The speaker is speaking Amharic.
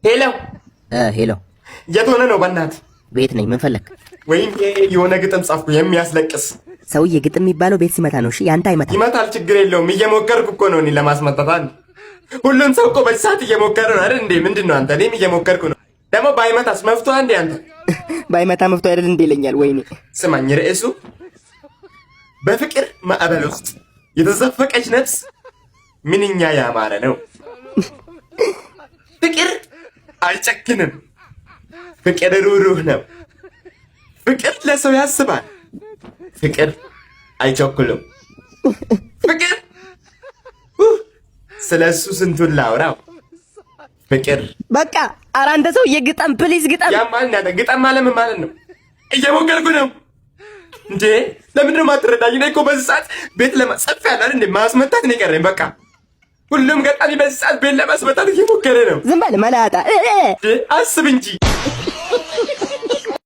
ሄሎ ሄሎ፣ የት ሆነ ነው? በእናት ቤት ነኝ። ምን ፈለክ? ወይም የሆነ ግጥም ጻፍኩ የሚያስለቅስ። ሰውዬ ግጥም የሚባለው ቤት ሲመታ ነው። እሺ ያንተ አይመታ። ይመታል፣ ችግር የለውም። እየሞከርኩ እኮ ነው እኔ ለማስመጣት። አንድ ሁሉም ሰው እኮ በዚህ ሰዓት እየሞከረ ነው አይደል እንዴ? ምንድን ነው አንተ? እኔም እየሞከርኩ ነው። ደግሞ ባይመታስ መፍቶ አንዴ አንተ ባይመታ መፍቶ አይደል እንዴ ይለኛል። ወይኔ ስማኝ፣ ርዕሱ በፍቅር ማዕበል ውስጥ የተዘፈቀች ነፍስ ምንኛ ያማረ ነው። ፍቅር አይጨክንም። ፍቅር ሩህሩህ ነው። ፍቅር ለሰው ያስባል። ፍቅር አይቸኩልም። ፍቅር ስለሱ ስንቱን ላውራው። ፍቅር በቃ ኧረ አንተ ሰውዬ ግጠም ፕሊዝ ግጠም። ግጠም ማለት ምን ማለት ነው? እየሞከርኩ ነው እንዴ። ለምንድን ነው የማትረዳኝ? እኔ እኮ በዚህ ሰዓት ቤት ለማጽፍ ያለ እንዴ ማስመታት ነው የቀረኝ። በቃ ሁሉም ገጣሚ በዚህ ሰዓት ቤት ለማስመታት እየሞከረ ነው። ዝም በል መላጣ። አስብ እንጂ